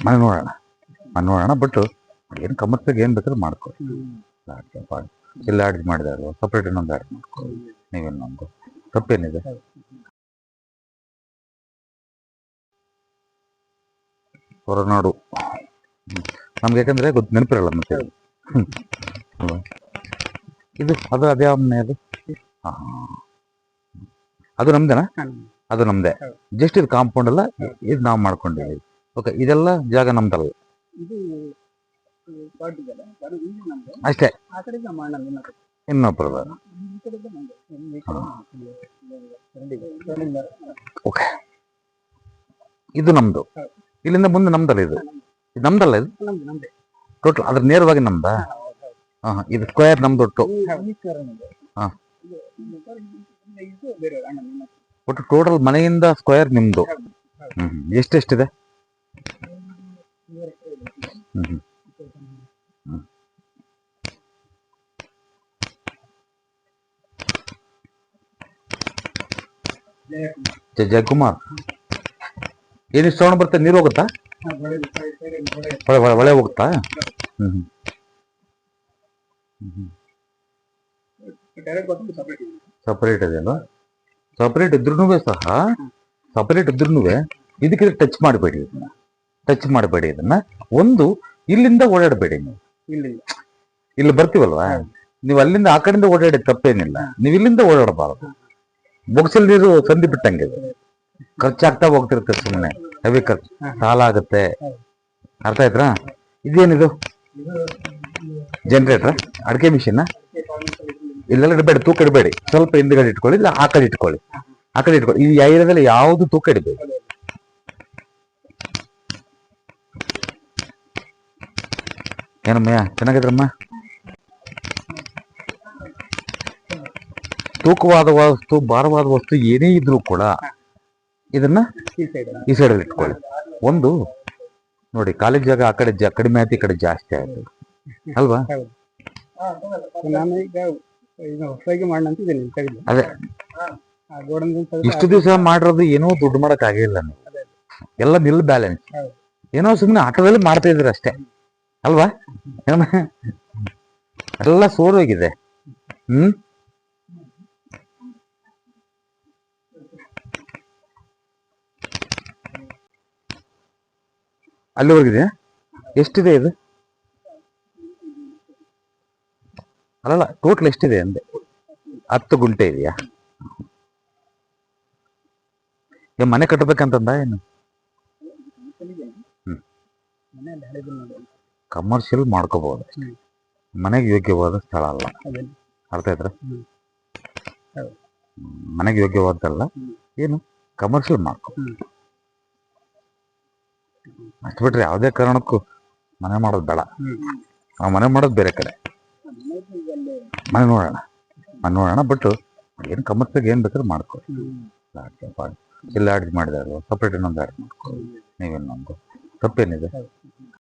ಮನೆ ನೋಡೋಣ ಬಟ್ ಏನು ಕಮರ್ಸಿಗೆ ಏನು ಬೇಕಾದ್ರೂ ಮಾಡ್ಕೊ. ಇಲ್ಲ ಅಡ್ಜ್ ಮಾಡಿದಾರು ಸಪ್ರೇಟ್ ಇನ್ನೊಂದು ಆ್ಯಡ್ ಮಾಡ್ಕೊ. ನೀವಿನ್ನೊಂದು ತಪ್ಪೇನಿದೆ? ಹೊರನಾಡು ನಮ್ಗೆ ಯಾಕಂದ್ರೆ ಗೊತ್ತು ನೆನಪಿರಲ್ಲ ಮತ್ತೆ ಅಲ್ವಾ ಇದು ಅದು ಅದೇ ಮನೆ ಅದು. ಅದು ನಮ್ದೇನಾ? ಅದು ನಮ್ದೇ. ಜಸ್ಟ್ ಇದು ಕಾಂಪೌಂಡ್ ಅಲ್ಲ, ಇದು ನಾವು ಮಾಡ್ಕೊಂಡಿದ್ದೀವಿ. ಓಕೆ, ಇದೆಲ್ಲ ಜಾಗ ನಮ್ದಲ್ಲ ಅಷ್ಟೇ. ಇನ್ನೊಬ್ಬರು ಓಕೆ, ಇದು ನಮ್ದು. ಇಲ್ಲಿಂದ ಮುಂದೆ ನಮ್ದಲ್ಲ, ಇದು ನಮ್ದಲ್ಲ, ಇದು ಟೋಟಲ್ ಅದ್ರ ನೇರವಾಗಿ ನಮ್ದಾ? ಇದು ಸ್ಕ್ವೇರ್ ನಮ್ದು ಒಟ್ಟು. ಒಟ್ಟು ಟೋಟಲ್ ಮನೆಯಿಂದ ಸ್ಕ್ವೇರ್ ನಿಮ್ದು. ಎಷ್ಟೆಷ್ಟಿದೆ? ಜಯಕುಮಾರ್, ಏನಿಷ್ಟು ಸೌಂಡ್ ಬರುತ್ತೆ? ನೀರು ಹೋಗುತ್ತಾ? ಹೊಳೆ ಹೋಗುತ್ತಾ? ಸಪರೇಟ್ ಇದೆ ಅಲ್ವಾ? ಸಪರೇಟ್ ಇದ್ರೂ ಸಹ ಇದಕ್ಕೆ ಟಚ್ ಮಾಡಬೇಡಿ. ಇದನ್ನ ಒಂದು ಇಲ್ಲಿಂದ ಓಡಾಡಬೇಡಿ. ನೀವು ಇಲ್ಲಿ ಬರ್ತೀವಲ್ವಾ, ನೀವು ಅಲ್ಲಿಂದ ಆ ಕಡೆಯಿಂದ ಓಡಾಡಿ ತಪ್ಪೇನಿಲ್ಲ. ನೀವು ಇಲ್ಲಿಂದ ಓಡಾಡಬಾರದು. ಬೊಗ್ಸಲ್ ನೀರು ಸಂಧಿ ಬಿಟ್ಟಂಗೆ ಖರ್ಚಾಗ್ತಾ ಹೋಗ್ತಿರುತ್ತೆ. ಸುಮ್ಮನೆ ಹೆವಿ ಖರ್ಚು, ಸಾಲ ಆಗುತ್ತೆ. ಅರ್ಥ ಆಯ್ತಾ? ಇದೇನಿದು? ಜನರೇಟರ್, ಅಡಿಕೆ ಮಿಷಿನ್? ಇಲ್ಲೆಲ್ಲ ಇಡಬೇಡಿ, ತೂಕ ಇಡಬೇಡಿ. ಸ್ವಲ್ಪ ಹಿಂದ್ಗಡೆ ಇಟ್ಕೊಳ್ಳಿ, ಇಲ್ಲ ಆ ಕಡೆ ಇಟ್ಕೊಳ್ಳಿ. ಈ ಏರಿಯಾದಲ್ಲಿ ಯಾವುದು ತೂಕ ಇಡಬೇಡಿ. ಏನಮ್ಮಯ್ಯ, ಚೆನ್ನಾಗಿದ್ರಮ್ಮ? ತೂಕವಾದ ವಸ್ತು, ಭಾರವಾದ ವಸ್ತು ಏನೇ ಇದ್ರೂ ಕೂಡ ಇದನ್ನ ಈ ಸೈಡಲ್ಲಿ ಇಟ್ಕೊಳ್ಳಿ. ಒಂದು ನೋಡಿ, ಕಾಲೇಜ್ ಜಾಗ ಆ ಕಡೆ ಕಡಿಮೆ ಆಯ್ತು, ಈ ಕಡೆ ಜಾಸ್ತಿ ಆಯ್ತು ಅಲ್ವಾ? ಅದೇ ಇಷ್ಟು ದಿವಸ ಮಾಡಿರೋದು ಏನೋ ದುಡ್ಡು ಮಾಡಕ್ ಆಗಿಲ್ಲ. ನೀವು ಎಲ್ಲ ನಿಲ್ ಬ್ಯಾಲೆನ್ಸ್ ಏನೋ ಸುಮ್ಮನೆ ಆಟೋದಲ್ಲಿ ಮಾಡ್ತಾ ಇದ್ರಿ ಅಷ್ಟೇ ಅಲ್ವಾ? ಎಲ್ಲ ಸೋರೋಗಿದೆ. ಅಲ್ಲಿವರೆಗಿದೆ. ಎಷ್ಟಿದೆ ಇದು? ಅಲ್ಲಲ್ಲ, ಟೋಟಲ್ ಎಷ್ಟಿದೆ ಅಂದೆ? 10 ಗುಂಟೆ ಇದೆಯಾ? ಮನೆ ಕಟ್ಟಬೇಕಂತಂದ ಏನು? ಕಮರ್ಷಿಯಲ್ ಮಾಡ್ಕೋಬಹುದು, ಮನೆಗೆ ಯೋಗ್ಯವಾದ ಸ್ಥಳ ಅಲ್ಲ. ಅರ್ಥ ಆಯ್ತಾ? ಮನೆಗೆ ಯೋಗ್ಯವಾದಲ್ಲ, ಏನು ಕಮರ್ಷಿಯಲ್ ಮಾಡ್ಕೊ ಅಷ್ಟು ಬಿಟ್ರೆ ಯಾವುದೇ ಕಾರಣಕ್ಕೂ ಮನೆ ಮಾಡೋದು ಬೇಡ. ನಾವು ಮನೆ ಮಾಡೋದು ಬೇರೆ ಕಡೆ. ಮನೆ ನೋಡೋಣ ಬಟ್ ಏನು ಕಮರ್ಷಿಯಲ್ಗೆ ಏನು ಬೇಕಾದ್ರೂ ಮಾಡ್ಕೊ. ಇಲ್ಲ ಅಡ್ಜ್ ಮಾಡಿದಾರು ಸಪ್ರೇಟ್ ಇನ್ನೊಂದು ಆ್ಯಡ್ ಮಾಡ್ಕೊ. ನೀವಿನ್ನೊಂದು ತಪ್ಪೇನಿದೆ?